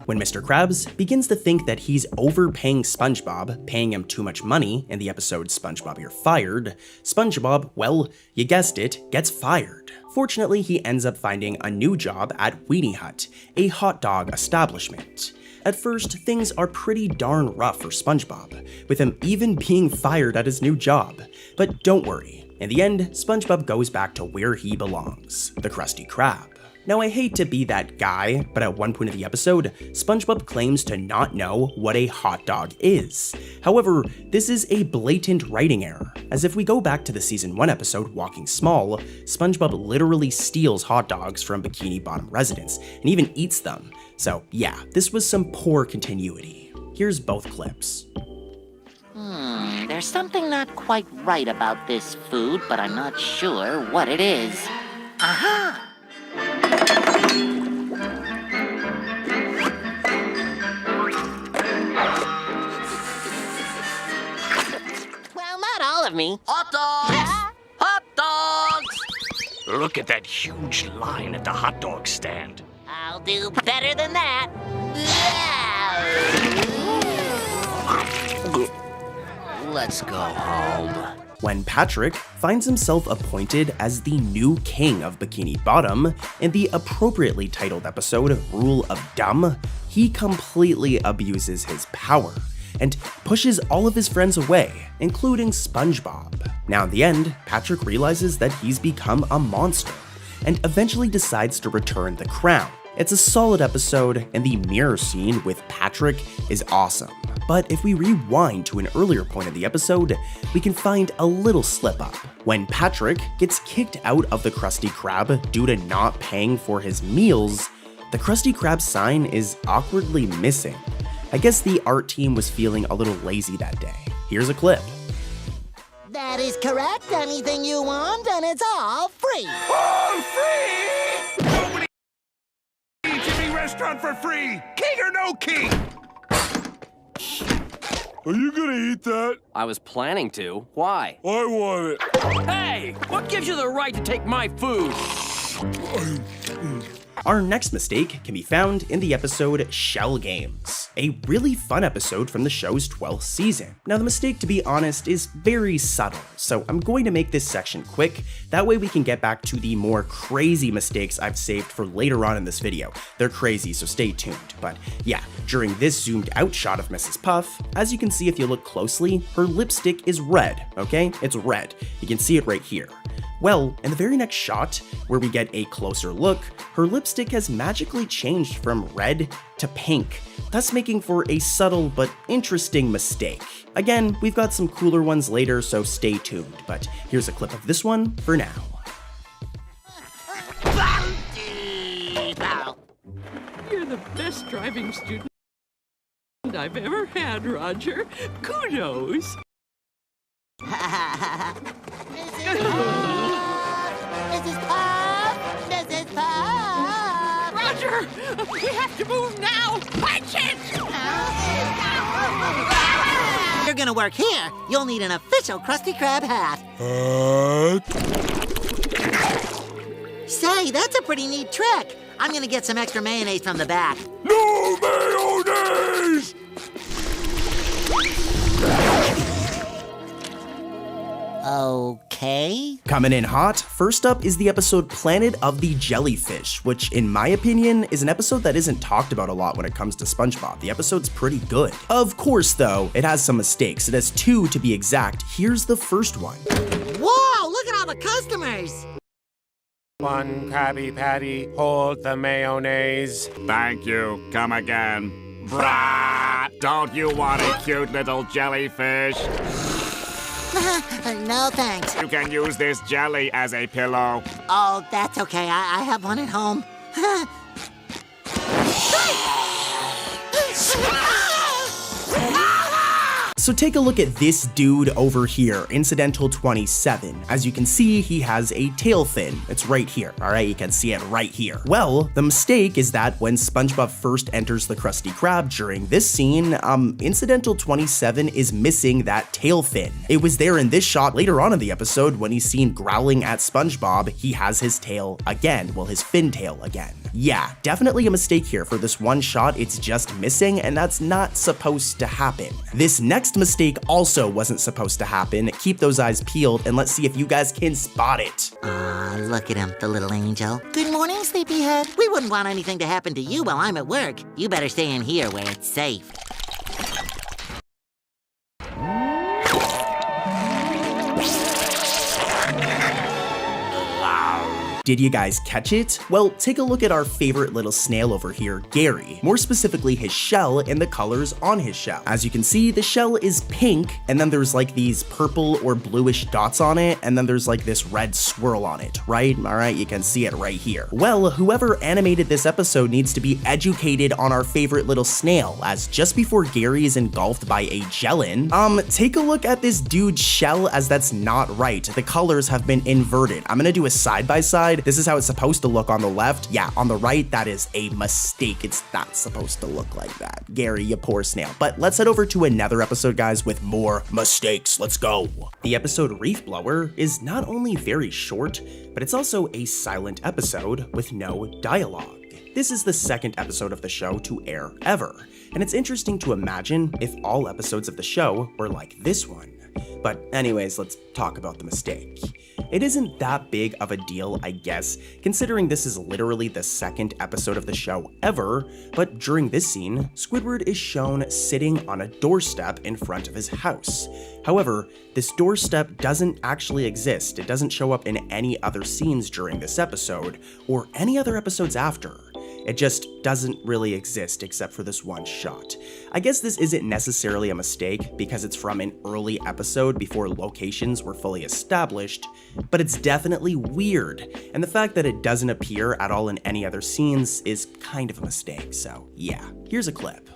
When Mr. Krabs begins to think that he's overpaying SpongeBob, paying him too much money in the episode SpongeBob You're Fired, SpongeBob, well, you guessed it, gets fired. Fortunately, he ends up finding a new job at Weenie Hut, a hot dog establishment. At first, things are pretty darn rough for SpongeBob, with him even being fired at his new job. But don't worry, In the end, SpongeBob goes back to where he belongs, the Krusty Krab. Now, I hate to be that guy, but at one point in the episode, SpongeBob claims to not know what a hot dog is. However, this is a blatant writing error, as if we go back to the Season 1 episode Walking Small, SpongeBob literally steals hot dogs from Bikini Bottom residents, and even eats them. So yeah, this was some poor continuity. Here's both clips. There's something not quite right about this food, but I'm not sure what it is. Aha! Well, not all of me. Hot dogs! Hot dogs! Look at that huge line at the hot dog stand. I'll do better than that. Let's go home. When Patrick finds himself appointed as the new king of Bikini Bottom in the appropriately titled episode Rule of Dumb, he completely abuses his power and pushes all of his friends away, including SpongeBob. Now in the end, Patrick realizes that he's become a monster and eventually decides to return the crown. It's a solid episode, and the mirror scene with Patrick is awesome. But if we rewind to an earlier point in the episode, we can find a little slip up. When Patrick gets kicked out of the Krusty Krab due to not paying for his meals, the Krusty Krab sign is awkwardly missing. I guess the art team was feeling a little lazy that day. Here's a clip. That is correct. Anything you want, and it's all free. All free! Nobody eats any restaurant for free, king or no king. Are you gonna eat that? I was planning to. Why? I want it. Hey! What gives you the right to take my food? Our next mistake can be found in the episode Shell Games, a really fun episode from the show's 12th season. Now the mistake, to be honest, is very subtle, so I'm going to make this section quick, that way we can get back to the more crazy mistakes I've saved for later on in this video. They're crazy, so stay tuned. But yeah, during this zoomed out shot of Mrs. Puff, as you can see if you look closely, her lipstick is red, okay? It's red. You can see it right here. Well, in the very next shot, where we get a closer look, her lipstick has magically changed from red to pink, thus making for a subtle but interesting mistake. Again, we've got some cooler ones later, so stay tuned, but here's a clip of this one for now. You're the best driving student I've ever had, Roger. Kudos. Mrs. Puff! Mrs. Puff! Roger! We have to move now! Punch it! You're gonna work here. You'll need an official Krusty Krab hat. Say, that's a pretty neat trick. I'm gonna get some extra mayonnaise from the back. No mayonnaise! Okay. Coming in hot, first up is the episode Planet of the Jellyfish, which in my opinion is an episode that isn't talked about a lot when it comes to SpongeBob. The episode's pretty good. Of course though, it has some mistakes. It has 2 to be exact. Here's the first one. Whoa, look at all the customers. One Krabby Patty, hold the mayonnaise. Thank you. Come again. Brah! Don't you want a cute little jellyfish? No, thanks. You can use this jelly as a pillow. Oh, that's okay. I have one at home. So take a look at this dude over here, Incidental 27. As you can see, he has a tail fin. It's right here, all right? You can see it right here. Well, the mistake is that when SpongeBob first enters the Krusty Krab during this scene, Incidental 27 is missing that tail fin. It was there in this shot later on in the episode when he's seen growling at SpongeBob, he has his tail again, well, his fin tail again. Yeah, definitely a mistake here. For this one shot, it's just missing, and that's not supposed to happen. This next mistake also wasn't supposed to happen. Keep those eyes peeled, and let's see if you guys can spot it. Look at him, the little angel. Good morning, sleepyhead. We wouldn't want anything to happen to you while I'm at work. You better stay in here where it's safe. Did you guys catch it? Well, take a look at our favorite little snail over here, Gary. More specifically, his shell and the colors on his shell. As you can see, the shell is pink, and then there's like these purple or bluish dots on it, and then there's like this red swirl on it, right? All right, you can see it right here. Well, whoever animated this episode needs to be educated on our favorite little snail, as just before Gary is engulfed by a gelin, take a look at this dude's shell, as that's not right. The colors have been inverted. I'm gonna do a side-by-side. This is how it's supposed to look on the left. Yeah, on the right, that is a mistake. It's not supposed to look like that. Gary, you poor snail. But let's head over to another episode, guys, with more mistakes. Let's go. The episode Reef Blower is not only very short, but it's also a silent episode with no dialogue. This is the second episode of the show to air ever, and it's interesting to imagine if all episodes of the show were like this one. But anyways, let's talk about the mistake. It isn't that big of a deal, I guess, considering this is literally the second episode of the show ever, but during this scene, Squidward is shown sitting on a doorstep in front of his house. However, this doorstep doesn't actually exist. It doesn't show up in any other scenes during this episode, or any other episodes after. It just doesn't really exist except for this one shot. I guess this isn't necessarily a mistake because it's from an early episode before locations were fully established, but it's definitely weird, and the fact that it doesn't appear at all in any other scenes is kind of a mistake, so yeah, here's a clip.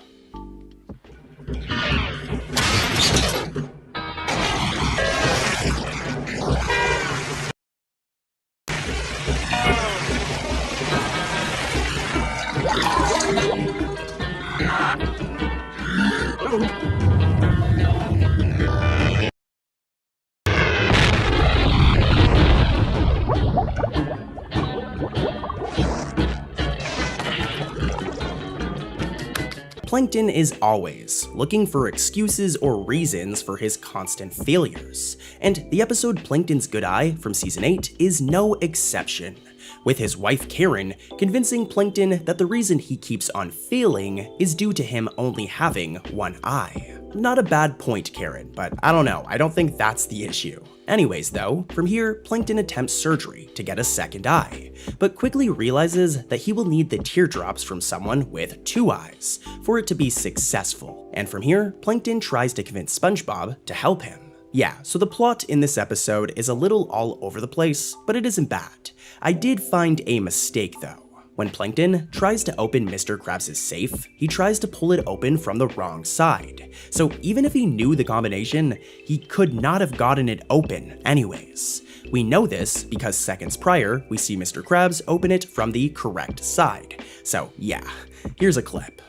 Plankton is always looking for excuses or reasons for his constant failures, and the episode Plankton's Good Eye from Season 8 is no exception, with his wife Karen convincing Plankton that the reason he keeps on failing is due to him only having one eye. Not a bad point, Karen, but I don't know, I don't think that's the issue. Anyways though, from here, Plankton attempts surgery to get a second eye, but quickly realizes that he will need the teardrops from someone with two eyes for it to be successful. And from here, Plankton tries to convince SpongeBob to help him. Yeah, so the plot in this episode is a little all over the place, but it isn't bad. I did find a mistake though. When Plankton tries to open Mr. Krabs' safe, he tries to pull it open from the wrong side. So even if he knew the combination, he could not have gotten it open anyways. We know this because seconds prior, we see Mr. Krabs open it from the correct side. So yeah, here's a clip.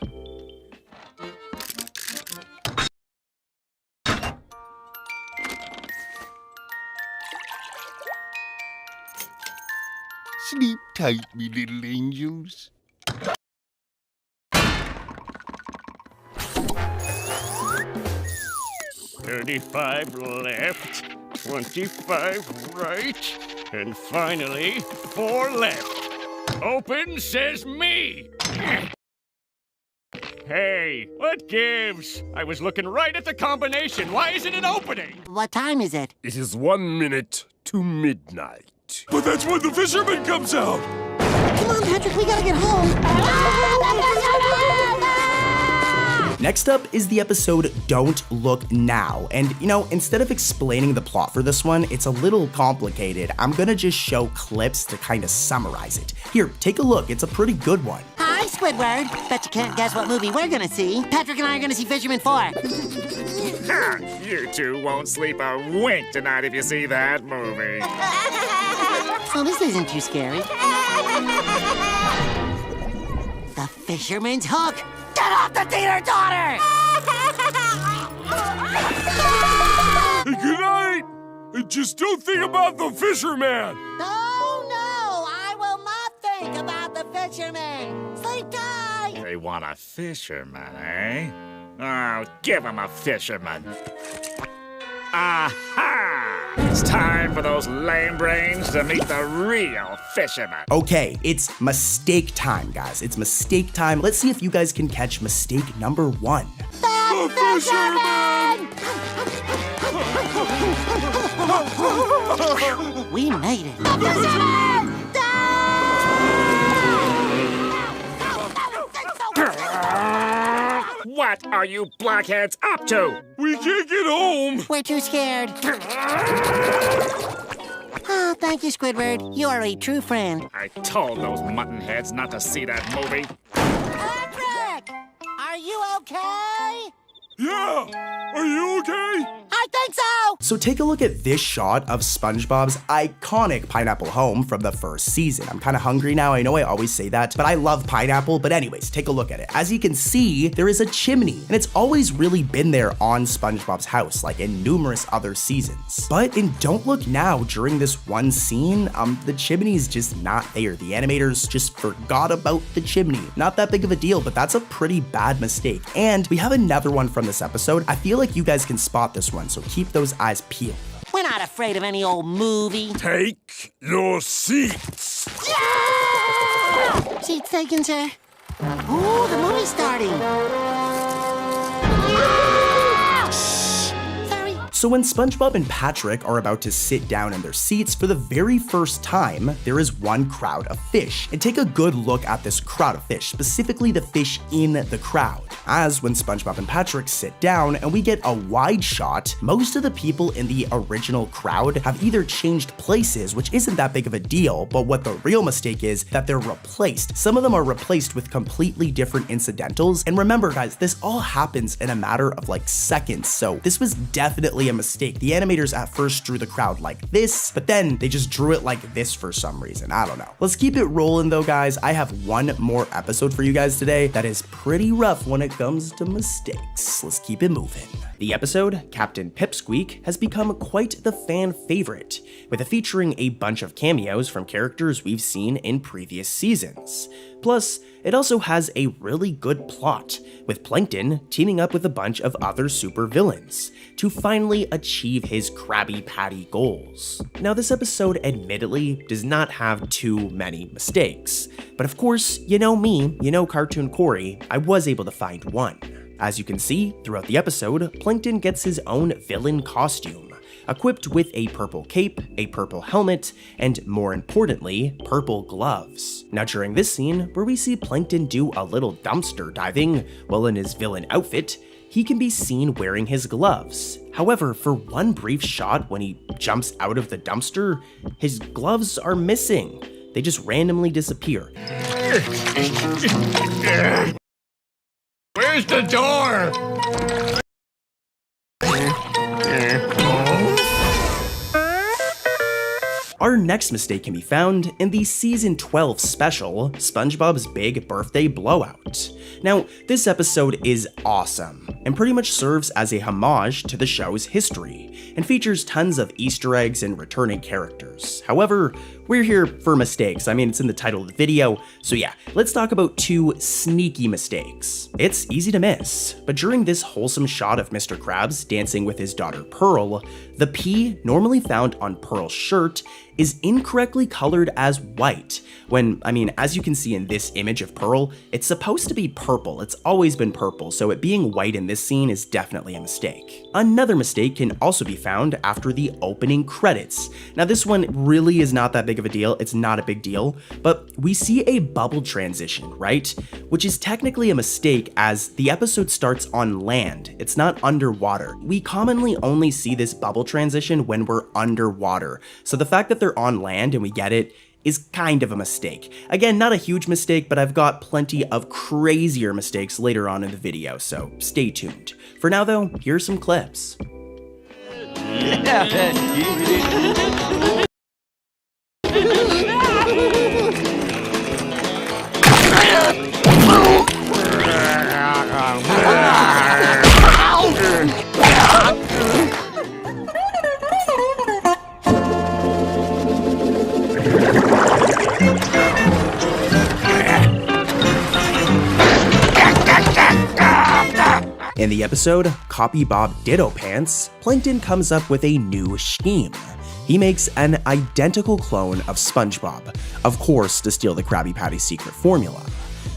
Sleep tight, me little angels. $35 left, 25 right, and finally 4 left. Open says me. Hey, what gives? I was looking right at the combination. Why isn't it opening? What time is it? It is 1 minute to midnight. But that's when the fisherman comes out! Come on, Patrick, we gotta get home. Next up is the episode Don't Look Now, and you know, instead of explaining the plot for this one, it's a little complicated. I'm gonna just show clips to kind of summarize it. Here, take a look, it's a pretty good one. Hi, Squidward. Bet you can't guess what movie we're gonna see. Patrick and I are gonna see Fisherman 4. You two won't sleep a wink tonight if you see that movie. So this isn't too scary. The Fisherman's Hook! Get off the teeter-totter! Good night! Just don't think about the fisherman! Oh, no! I will not think about the fisherman! Sleep tight! They want a fisherman, eh? Oh, give him a fisherman. Aha! It's time for those lame brains to meet the real fisherman. Okay, it's mistake time, guys. It's mistake time. Let's see if you guys can catch mistake number 1. The fisherman! We made it. The fisherman! What are you blockheads up to? We can't get home. We're too scared. Oh, thank you, Squidward. You are a true friend. I told those muttonheads not to see that movie. Patrick! Are you okay? Yeah. Are you okay? I think so! So take a look at this shot of SpongeBob's iconic pineapple home from the first season. I'm kind of hungry now, I know I always say that, but I love pineapple. But anyways, take a look at it. As you can see, there is a chimney, and it's always really been there on SpongeBob's house, like in numerous other seasons. But in Don't Look Now, during this one scene, the chimney's just not there. The animators just forgot about the chimney. Not that big of a deal, but that's a pretty bad mistake. And we have another one from this episode. I feel like you guys can spot this one, so keep those eyes peeled. We're not afraid of any old movie. Take your seats. Yeah! Seats taken, sir. Ooh, the movie's starting. So when SpongeBob and Patrick are about to sit down in their seats for the very first time, there is one crowd of fish. And take a good look at this crowd of fish, specifically the fish in the crowd. As when SpongeBob and Patrick sit down and we get a wide shot, most of the people in the original crowd have either changed places, which isn't that big of a deal, but what the real mistake is that they're replaced. Some of them are replaced with completely different incidentals. And remember guys, this all happens in a matter of like seconds, so this was definitely a mistake. The animators at first drew the crowd like this, but then they just drew it like this for some reason. I don't know. Let's keep it rolling though, guys. I have one more episode for you guys today that is pretty rough when it comes to mistakes. Let's keep it moving. The episode, Captain Pipsqueak, has become quite the fan favorite, with it featuring a bunch of cameos from characters we've seen in previous seasons. Plus, it also has a really good plot, with Plankton teaming up with a bunch of other supervillains to finally achieve his Krabby Patty goals. Now, this episode admittedly does not have too many mistakes, but of course, you know me, you know Cartoon Corey, I was able to find one. As you can see, throughout the episode, Plankton gets his own villain costume, equipped with a purple cape, a purple helmet, and more importantly, purple gloves. Now during this scene, where we see Plankton do a little dumpster diving while in his villain outfit, he can be seen wearing his gloves. However, for one brief shot when he jumps out of the dumpster, his gloves are missing. They just randomly disappear. Where's the door? Our next mistake can be found in the Season 12 special, SpongeBob's Big Birthday Blowout. Now, this episode is awesome, and pretty much serves as a homage to the show's history, and features tons of Easter eggs and returning characters. However, we're here for mistakes. I mean, it's in the title of the video, so yeah, let's talk about two sneaky mistakes. It's easy to miss, but during this wholesome shot of Mr. Krabs dancing with his daughter Pearl, the P normally found on Pearl's shirt is incorrectly colored as white, when, I mean, as you can see in this image of Pearl, it's supposed to be purple. It's always been purple, so it being white in this scene is definitely a mistake. Another mistake can also be found after the opening credits. Now this one really is not that big of a deal, it's not a big deal, but we see a bubble transition, right? Which is technically a mistake as the episode starts on land, it's not underwater. We commonly only see this bubble transition when we're underwater, so the fact that they're on land and we get it is kind of a mistake. Again, not a huge mistake, but I've got plenty of crazier mistakes later on in the video, so stay tuned. For now though, here's some clips. In the episode, Copy Bob Ditto Pants, Plankton comes up with a new scheme. He makes an identical clone of SpongeBob, of course to steal the Krabby Patty secret formula.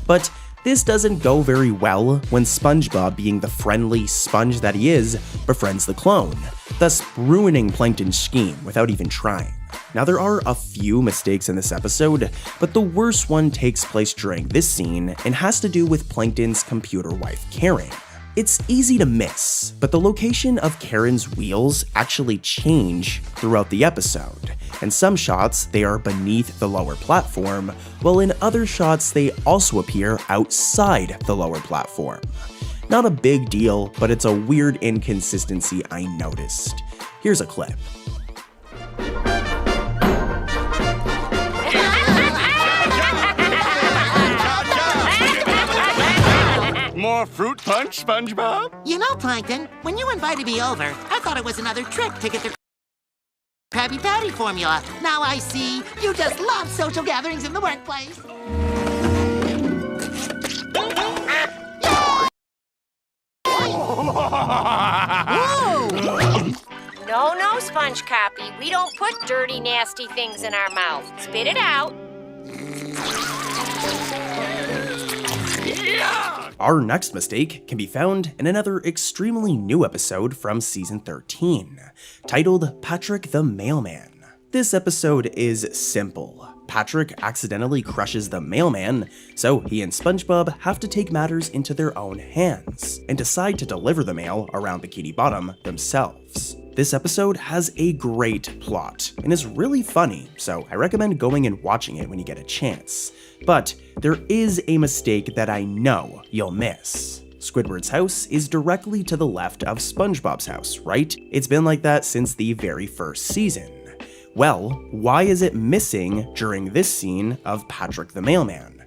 But this doesn't go very well when SpongeBob, being the friendly sponge that he is, befriends the clone, thus ruining Plankton's scheme without even trying. Now there are a few mistakes in this episode, but the worst one takes place during this scene and has to do with Plankton's computer wife Karen. It's easy to miss, but the location of Karen's wheels actually change throughout the episode. In some shots, they are beneath the lower platform, while in other shots, they also appear outside the lower platform. Not a big deal, but it's a weird inconsistency I noticed. Here's a clip. More fruit punch, SpongeBob? You know, Plankton, when you invited me over, I thought it was another trick to get the Krabby Patty formula. Now I see you just love social gatherings in the workplace. No, Sponge Copy. We don't put dirty, nasty things in our mouth. Spit it out. Our next mistake can be found in another extremely new episode from season 13, titled Patrick the Mailman. This episode is simple. Patrick accidentally crushes the mailman, so he and SpongeBob have to take matters into their own hands and decide to deliver the mail around Bikini Bottom themselves. This episode has a great plot and is really funny, so I recommend going and watching it when you get a chance. But there is a mistake that I know you'll miss. Squidward's house is directly to the left of SpongeBob's house, right? It's been like that since the very first season. Well, why is it missing during this scene of Patrick the Mailman?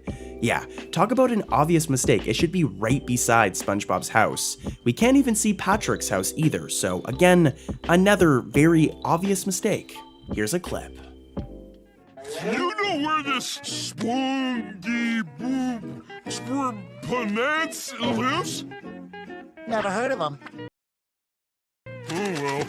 Yeah, talk about an obvious mistake. It should be right beside SpongeBob's house. We can't even see Patrick's house either, so again, another very obvious mistake. Here's a clip. You know where this SpongeBob lives? Never heard of him. Oh well,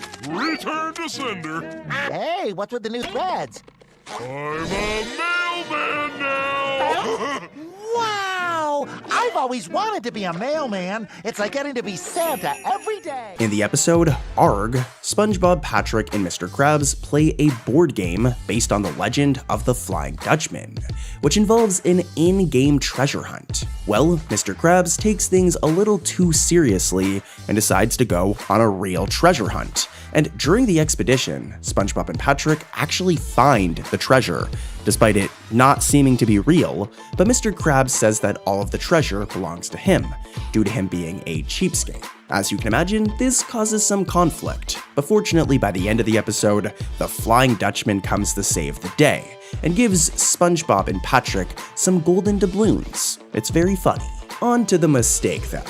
return to sender. Hey, what's with the new threads? I'm a mailman now! Wow! I've always wanted to be a mailman. It's like getting to be Santa every day. In the episode Arg, SpongeBob, Patrick, and Mr. Krabs play a board game based on the legend of the Flying Dutchman, which involves an in-game treasure hunt. Well, Mr. Krabs takes things a little too seriously and decides to go on a real treasure hunt. And during the expedition, SpongeBob and Patrick actually find the treasure, despite it not seeming to be real, but Mr. Krabs says that all of the treasure belongs to him, due to him being a cheapskate. As you can imagine, this causes some conflict, but fortunately by the end of the episode, the Flying Dutchman comes to save the day, and gives SpongeBob and Patrick some golden doubloons. It's very funny. On to the mistake though.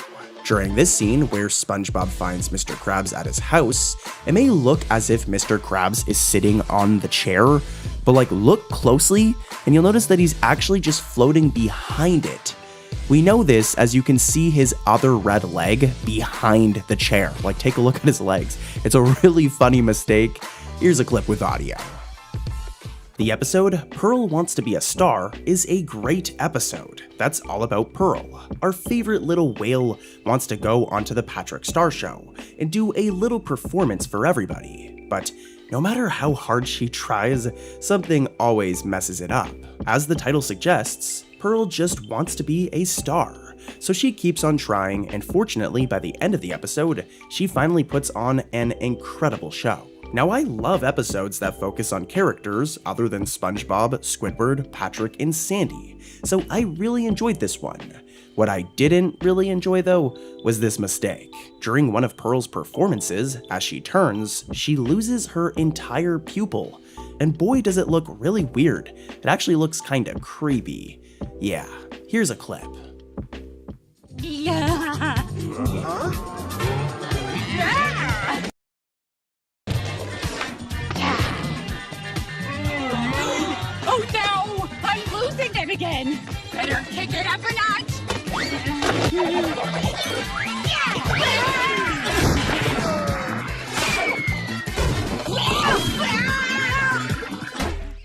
During this scene where SpongeBob finds Mr. Krabs at his house, it may look as if Mr. Krabs is sitting on the chair, but look closely and you'll notice that he's actually just floating behind it. We know this as you can see his other red leg behind the chair. Take a look at his legs. It's a really funny mistake. Here's a clip with audio. The episode, Pearl Wants to Be a Star, is a great episode that's all about Pearl. Our favorite little whale wants to go onto the Patrick Star Show and do a little performance for everybody. But no matter how hard she tries, something always messes it up. As the title suggests, Pearl just wants to be a star. So she keeps on trying, and fortunately by the end of the episode, she finally puts on an incredible show. Now, I love episodes that focus on characters other than SpongeBob, Squidward, Patrick, and Sandy, so I really enjoyed this one. What I didn't really enjoy, though, was this mistake. During one of Pearl's performances, as she turns, she loses her entire pupil, and boy does it look really weird. It actually looks kinda creepy. Yeah, here's a clip. Yeah. Oh no! I'm losing them again! Better kick it up a notch!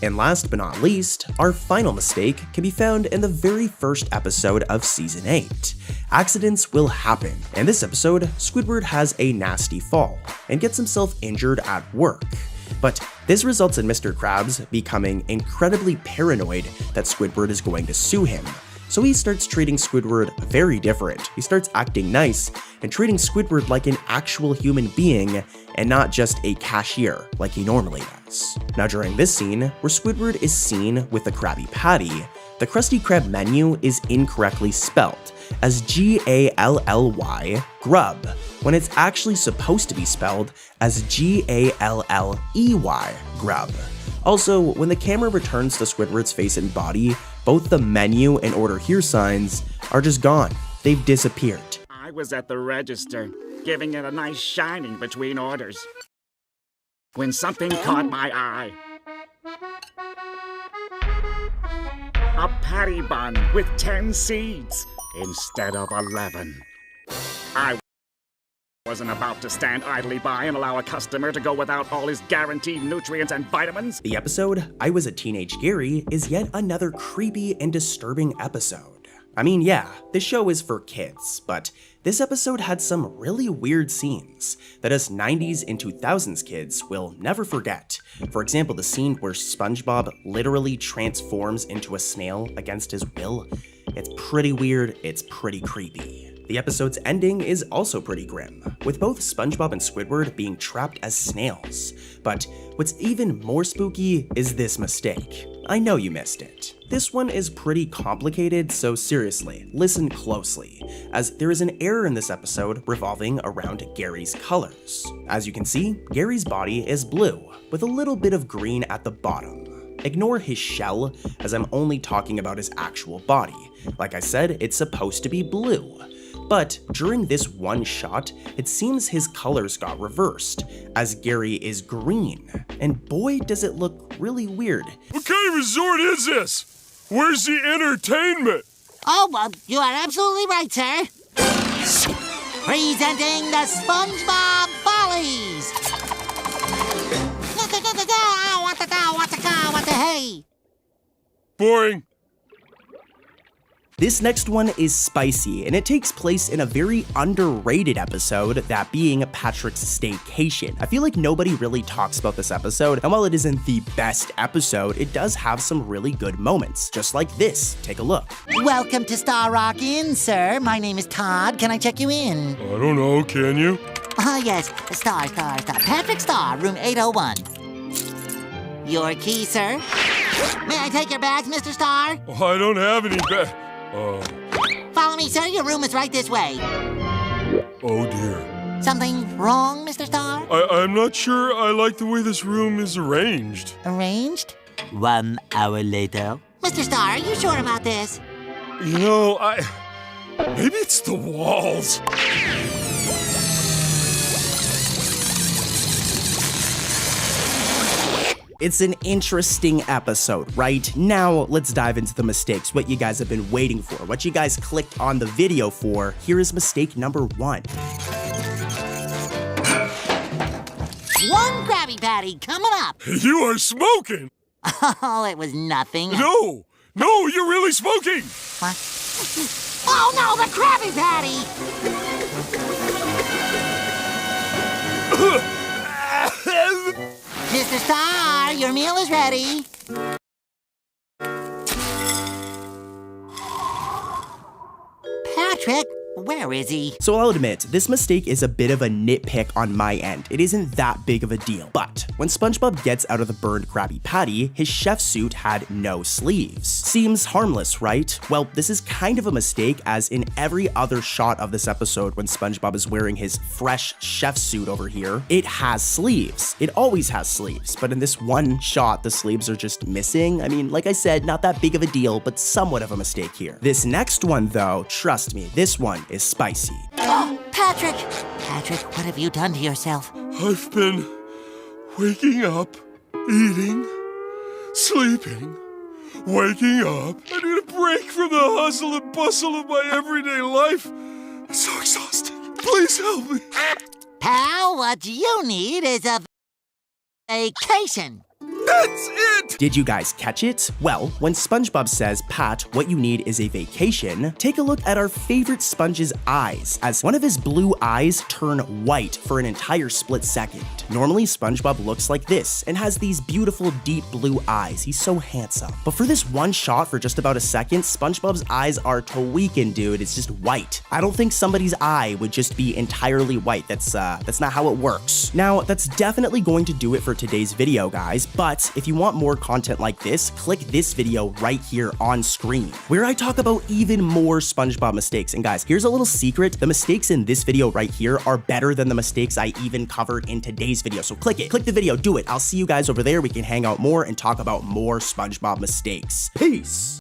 And last but not least, our final mistake can be found in the very first episode of Season 8. Accidents will happen. In this episode, Squidward has a nasty fall and gets himself injured at work. But this results in Mr. Krabs becoming incredibly paranoid that Squidward is going to sue him. So he starts treating Squidward very different. He starts acting nice and treating Squidward like an actual human being and not just a cashier like he normally does. Now during this scene, where Squidward is seen with the Krabby Patty, the Krusty Krab menu is incorrectly spelled as G-A-L-L-Y, grub, when it's actually supposed to be spelled as G-A-L-L-E-Y, grub. Also, when the camera returns to Squidward's face and body, both the menu and order here signs are just gone. They've disappeared. I was at the register, giving it a nice shining between orders, when something caught my eye. A patty bun with 10 seeds instead of 11. I wasn't about to stand idly by and allow a customer to go without all his guaranteed nutrients and vitamins. The episode, I Was a Teenage Gary, is yet another creepy and disturbing episode. I mean, yeah, this show is for kids, but this episode had some really weird scenes that us 90s and 2000s kids will never forget. For example, the scene where SpongeBob literally transforms into a snail against his will. It's pretty weird, it's pretty creepy. The episode's ending is also pretty grim, with both SpongeBob and Squidward being trapped as snails. But what's even more spooky is this mistake. I know you missed it. This one is pretty complicated, so seriously, listen closely, as there is an error in this episode revolving around Gary's colors. As you can see, Gary's body is blue, with a little bit of green at the bottom. Ignore his shell, as I'm only talking about his actual body. Like I said, it's supposed to be blue. But during this one shot, it seems his colors got reversed, as Gary is green, and boy does it look really weird. What kind of resort is this? Where's the entertainment? Oh, you are absolutely right, sir. Presenting the SpongeBob Follies! What the hey? Boring. This next one is spicy, and it takes place in a very underrated episode, that being Patrick's Staycation. I feel like nobody really talks about this episode, and while it isn't the best episode, it does have some really good moments, just like this. Take a look. Welcome to Star Rock Inn, sir. My name is Todd. Can I check you in? I don't know, can you? Yes. Star. Patrick Star, room 801. Your key, sir. May I take your bags, Mr. Star? Oh, I don't have any bags. Follow me, sir. Your room is right this way. Oh, dear. Something wrong, Mr. Star? I'm not sure I like the way this room is arranged. Arranged? 1 hour later. Mr. Star, are you sure about this? You know, maybe it's the walls. It's an interesting episode, right? Now, let's dive into the mistakes, what you guys have been waiting for, what you guys clicked on the video for. Here is mistake number 1. One Krabby Patty coming up. You are smoking. Oh, it was nothing. No, you're really smoking. What? Oh, no, the Krabby Patty. Mr. Star, your meal is ready. Patrick, where is he? So I'll admit, this mistake is a bit of a nitpick on my end. It isn't that big of a deal. But when SpongeBob gets out of the burned Krabby Patty, his chef suit had no sleeves. Seems harmless, right? Well, this is kind of a mistake, as in every other shot of this episode when SpongeBob is wearing his fresh chef suit over here, it has sleeves. It always has sleeves, but in this one shot, the sleeves are just missing. I mean, like I said, not that big of a deal, but somewhat of a mistake here. This next one though, trust me, this one is spicy. Oh, Patrick! Patrick, what have you done to yourself? I've been waking up, eating, sleeping, waking up. I need a break from the hustle and bustle of my everyday life. I'm so exhausted. Please help me. Pal, what you need is a vacation. That's it! Did you guys catch it? Well, when SpongeBob says, Pat, what you need is a vacation, take a look at our favorite Sponge's eyes, as one of his blue eyes turn white for an entire split second. Normally, SpongeBob looks like this and has these beautiful deep blue eyes. He's so handsome. But for this one shot for just about a second, SpongeBob's eyes are tweaking, dude. It's just white. I don't think somebody's eye would just be entirely white. That's not how it works. Now, that's definitely going to do it for today's video, guys, but if you want more content like this, click this video right here on screen, where I talk about even more SpongeBob mistakes. And guys, here's a little secret. The mistakes in this video right here are better than the mistakes I even covered in today's video. So click it, click the video, do it. I'll see you guys over there. We can hang out more and talk about more SpongeBob mistakes. Peace.